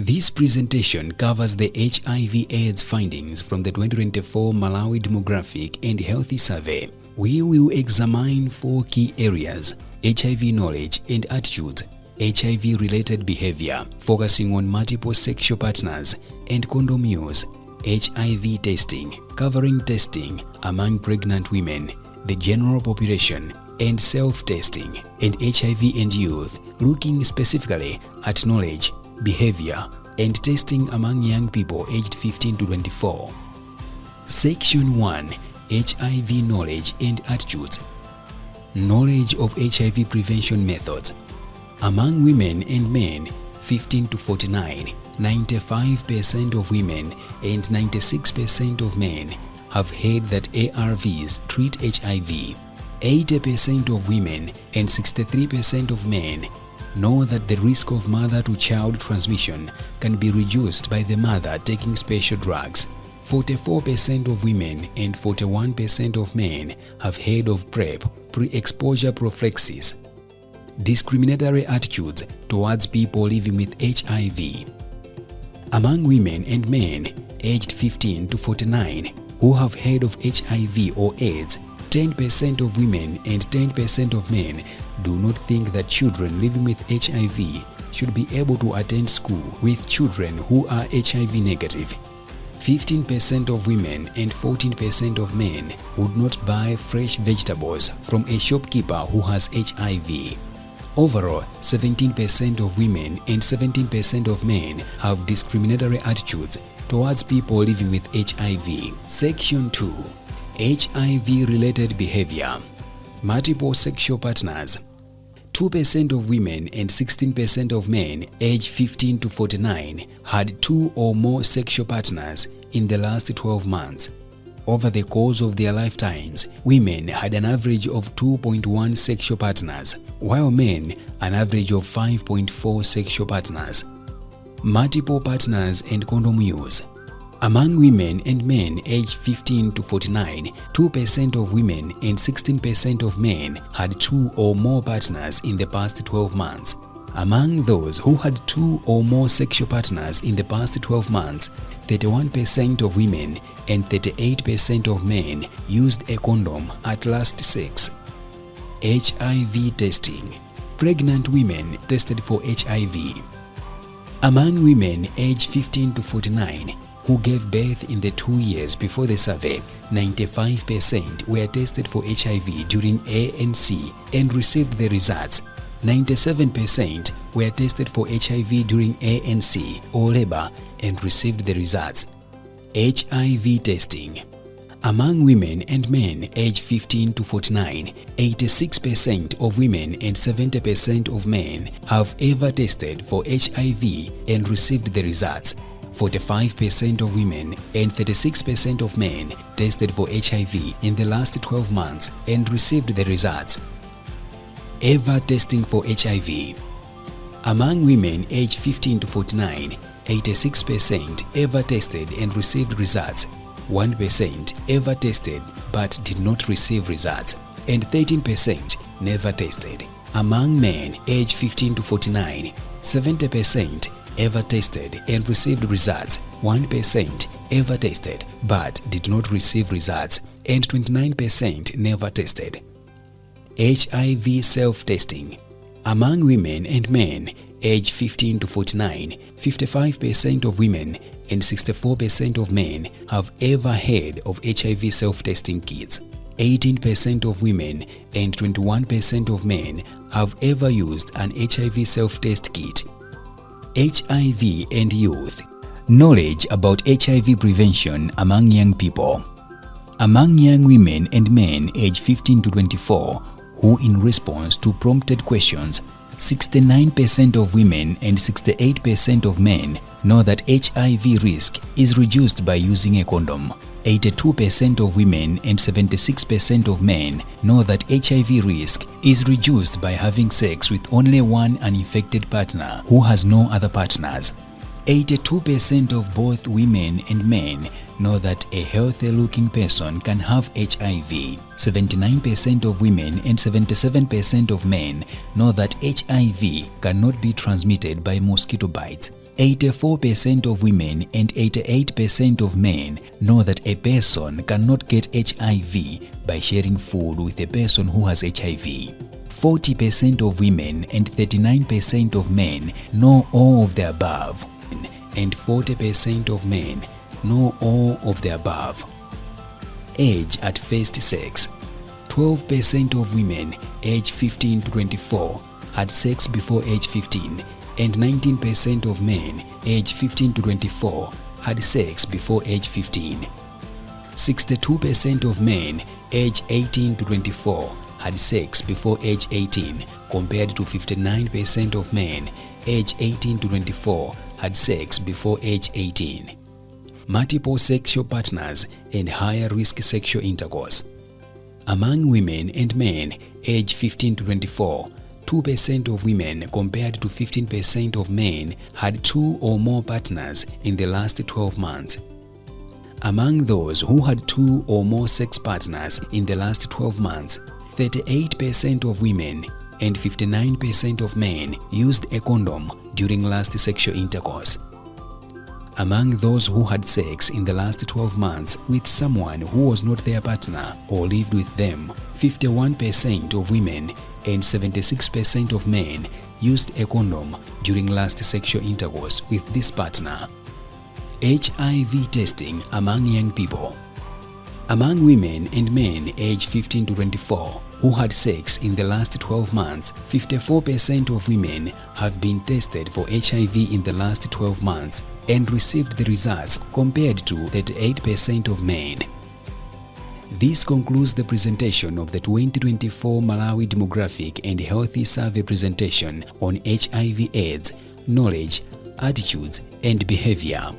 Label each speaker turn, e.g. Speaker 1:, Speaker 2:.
Speaker 1: This presentation covers the HIV/AIDS findings from the 2024 Malawi Demographic and Health Survey. We will examine 4 key areas: HIV knowledge and attitudes, HIV-related behavior, focusing on multiple sexual partners and condom use, HIV testing, covering testing among pregnant women, the general population, and self-testing, and HIV and youth, looking specifically at knowledge, behavior, and testing among young people aged 15 to 24. Section 1. HIV knowledge and attitudes. Knowledge of HIV prevention methods. Among women and men 15 to 49, 95% of women and 96% of men have heard that ARVs treat HIV. 80% of women and 63% of men know that the risk of mother-to-child transmission can be reduced by the mother taking special drugs. 44% of women and 41% of men have heard of PrEP, pre-exposure prophylaxis. Discriminatory attitudes towards people living with HIV. Among women and men aged 15 to 49 who have heard of HIV or AIDS, 10% of women and 10% of men do not think that children living with HIV should be able to attend school with children who are HIV negative. 15% of women and 14% of men would not buy fresh vegetables from a shopkeeper who has HIV. Overall, 17% of women and 17% of men have discriminatory attitudes towards people living with HIV. Section 2. HIV-related behavior. Multiple sexual partners. 2% of women and 16% of men aged 15 to 49 had 2 or more sexual partners in the last 12 months. Over the course of their lifetimes, women had an average of 2.1 sexual partners, while men an average of 5.4 sexual partners. Multiple partners and condom use. Among women and men aged 15 to 49, 2% of women and 16% of men had 2 or more partners in the past 12 months. Among those who had 2 or more sexual partners in the past 12 months, 31% of women and 38% of men used a condom at last sex. HIV testing. Pregnant women tested for HIV. Among women aged 15 to 49 who gave birth in the 2 years before the survey, 95% were tested for HIV during ANC and received the results. 97% were tested for HIV during ANC or labor and received the results. HIV testing. Among women and men aged 15 to 49, 86% of women and 70% of men have ever tested for HIV and received the results. 45% of women and 36% of men tested for HIV in the last 12 months and received the results. Ever testing for HIV. Among women aged 15 to 49, 86% ever tested and received results. 1% ever tested but did not receive results, and 13% never tested. Among men aged 15 to 49, 70% ever tested and received results, 1% ever tested but did not receive results, and 29% never tested. HIV self-testing. Among women and men aged 15 to 49, 55% of women and 64% of men have ever heard of HIV self-testing kits. 18% of women and 21% of men have ever used an HIV self-test kit. HIV and youth. Knowledge about HIV prevention among young people. Among young women and men aged 15 to 24 who, in response to prompted questions, 69% of women and 68% of men know that HIV risk is reduced by using a condom. 82% of women and 76% of men know that HIV risk is reduced by having sex with only one uninfected partner who has no other partners. 82% of both women and men know that a healthy-looking person can have HIV. 79% of women and 77% of men know that HIV cannot be transmitted by mosquito bites. 84% of women and 88% of men know that a person cannot get HIV by sharing food with a person who has HIV. 40% of women and 39% of men know all of the above, and 40% of men know all of the above. Age at first sex. 12% of women age 15 to 24 had sex before age 15, and 19% of men age 15 to 24 had sex before age 15. 62% of men age 18 to 24 had sex before age 18, compared to 59% of men age 18 to 24 had sex before age 18. Multiple sexual partners and higher risk sexual intercourse. Among women and men age 15 to 24, 2% of women compared to 15% of men had 2 or more partners in the last 12 months. Among those who had 2 or more sex partners in the last 12 months, 38% of women and 59% of men used a condom during last sexual intercourse. Among those who had sex in the last 12 months with someone who was not their partner or lived with them, 51% of women and 76% of men used a condom during last sexual intercourse with this partner. HIV testing among young people. Among women and men aged 15 to 24 who had sex in the last 12 months, 54% of women have been tested for HIV in the last 12 months and received the results, compared to 38% of men. This concludes the presentation of the 2024 Malawi Demographic and Healthy Survey presentation on HIV/AIDS, knowledge, attitudes, and behavior.